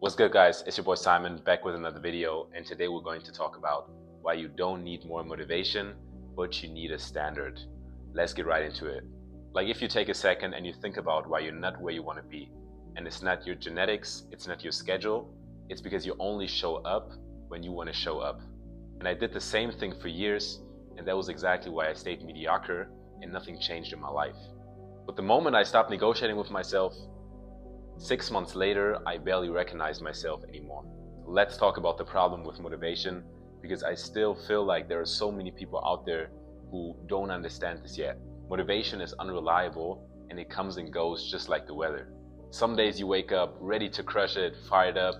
What's good, guys? It's your boy Simon back with another video, and today we're going to talk about why you don't need more motivation, but you need a standard. Let's get right into it. Like, if you take a second and you think about why you're not where you want to be, and it's not your genetics, it's not your schedule, it's because you only show up when you want to show up. And I did the same thing for years, and that was exactly why I stayed mediocre and nothing changed in my life. But the moment I stopped negotiating with myself, 6 months later, I barely recognized myself anymore. Let's talk about the problem with motivation, because I still feel like there are so many people out there who don't understand this yet. Motivation is unreliable and it comes and goes just like the weather. Some days you wake up ready to crush it, fired up,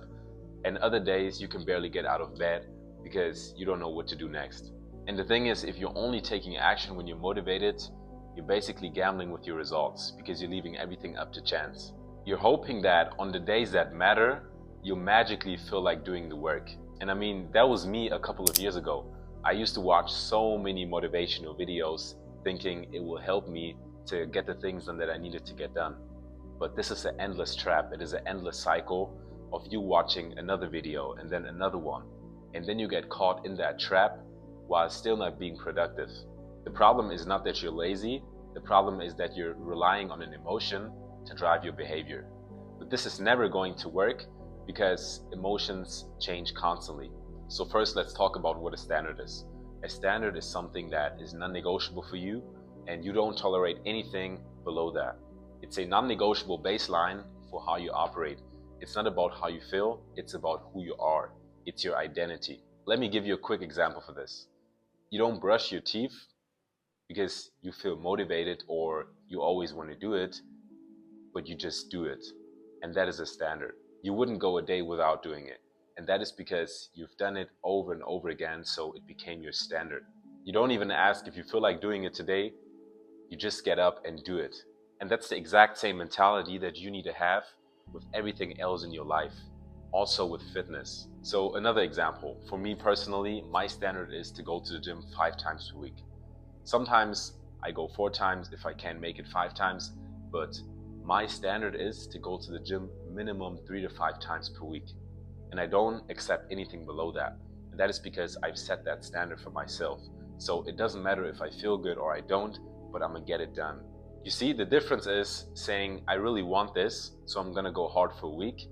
and other days you can barely get out of bed because you don't know what to do next. And the thing is, if you're only taking action when you're motivated, you're basically gambling with your results because you're leaving everything up to chance. You're hoping that on the days that matter, you'll magically feel like doing the work. And I mean, that was me a couple of years ago. I used to watch so many motivational videos thinking it will help me to get the things done that I needed to get done. But this is an endless trap. It is an endless cycle of you watching another video and then another one. And then you get caught in that trap while still not being productive. The problem is not that you're lazy. The problem is that you're relying on an emotion to drive your behavior. But this is never going to work because emotions change constantly. So first, let's talk about what a standard is. A standard is something that is non-negotiable for you, and you don't tolerate anything below that. It's a non-negotiable baseline for how you operate. It's not about how you feel, it's about who you are. It's your identity. Let me give you a quick example for this. You don't brush your teeth because you feel motivated or you always want to do it, but you just do it. And that is a standard. You wouldn't go a day without doing it. And that is because you've done it over and over again, so it became your standard. You don't even ask if you feel like doing it today, you just get up and do it. And that's the exact same mentality that you need to have with everything else in your life, also with fitness. So another example, for me personally, my standard is to go to the gym 5 times per week. Sometimes I go 4 times if I can make it 5 times, but my standard is to go to the gym minimum 3 to 5 times per week. And I don't accept anything below that. And that is because I've set that standard for myself. So it doesn't matter if I feel good or I don't, but I'm gonna get it done. You see, the difference is saying, I really want this, so I'm gonna go hard for a week.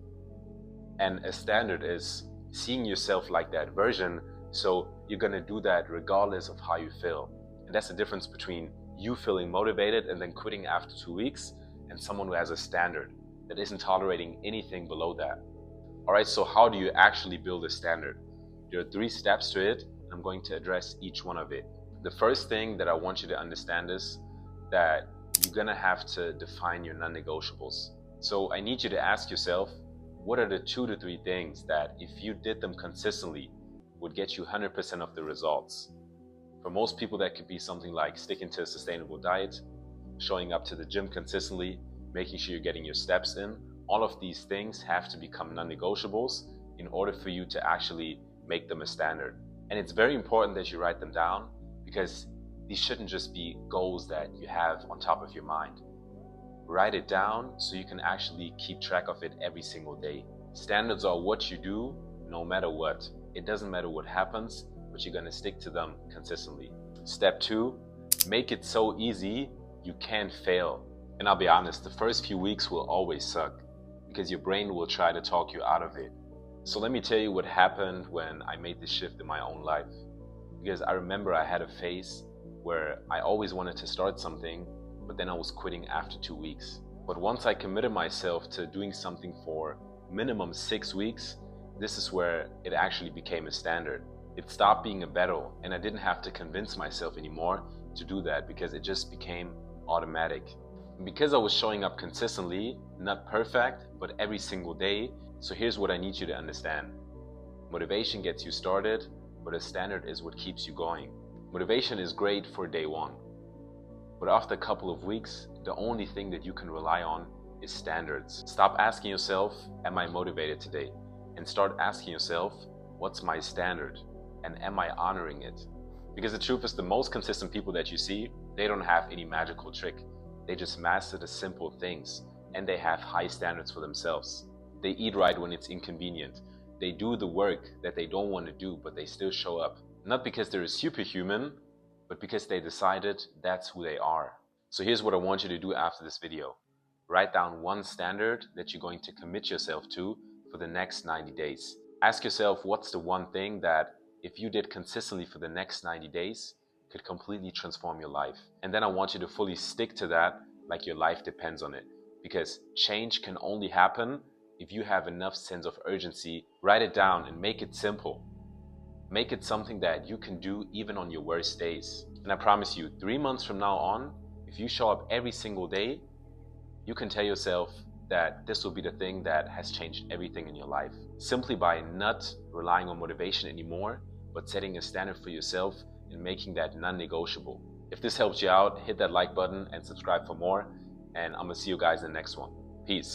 And a standard is seeing yourself like that version, so you're gonna do that regardless of how you feel. And that's the difference between you feeling motivated and then quitting after 2 weeks, and someone who has a standard that isn't tolerating anything below that. Alright, so how do you actually build a standard? There are 3 steps to it, and I'm going to address each one of it. The first thing that I want you to understand is that you're gonna have to define your non-negotiables. So I need you to ask yourself, what are the 2 to 3 things that if you did them consistently would get you 100% of the results? For most people, that could be something like sticking to a sustainable diet, showing up to the gym consistently, making sure you're getting your steps in. All of these things have to become non-negotiables in order for you to actually make them a standard. And it's very important that you write them down, because these shouldn't just be goals that you have on top of your mind. Write it down so you can actually keep track of it every single day. Standards are what you do no matter what. It doesn't matter what happens, but you're gonna stick to them consistently. Step 2, make it so easy you can't fail. And I'll be honest, the first few weeks will always suck because your brain will try to talk you out of it. So let me tell you what happened when I made this shift in my own life. Because I remember I had a phase where I always wanted to start something, but then I was quitting after 2 weeks. But once I committed myself to doing something for minimum 6 weeks, this is where it actually became a standard. It stopped being a battle, and I didn't have to convince myself anymore to do that because it just became automatic. And because I was showing up consistently, not perfect, but every single day, so here's what I need you to understand. Motivation gets you started, but a standard is what keeps you going. Motivation is great for day 1. But after a couple of weeks, the only thing that you can rely on is standards. Stop asking yourself, am I motivated today? And start asking yourself, what's my standard? And am I honoring it? Because the truth is, the most consistent people that you see, they don't have any magical trick. They just master the simple things, and they have high standards for themselves. They eat right when it's inconvenient. They do the work that they don't want to do, but they still show up. Not because they're a superhuman, but because they decided that's who they are. So here's what I want you to do after this video. Write down one standard that you're going to commit yourself to for the next 90 days. Ask yourself, what's the one thing that if you did consistently for the next 90 days could completely transform your life? And then I want you to fully stick to that like your life depends on it. Because change can only happen if you have enough sense of urgency. Write it down and make it simple. Make it something that you can do even on your worst days. And I promise you, 3 months from now on, if you show up every single day, you can tell yourself that this will be the thing that has changed everything in your life. Simply by not relying on motivation anymore, but setting a standard for yourself and making that non-negotiable. If this helps you out, hit that like button and subscribe for more. And I'm gonna see you guys in the next one. Peace.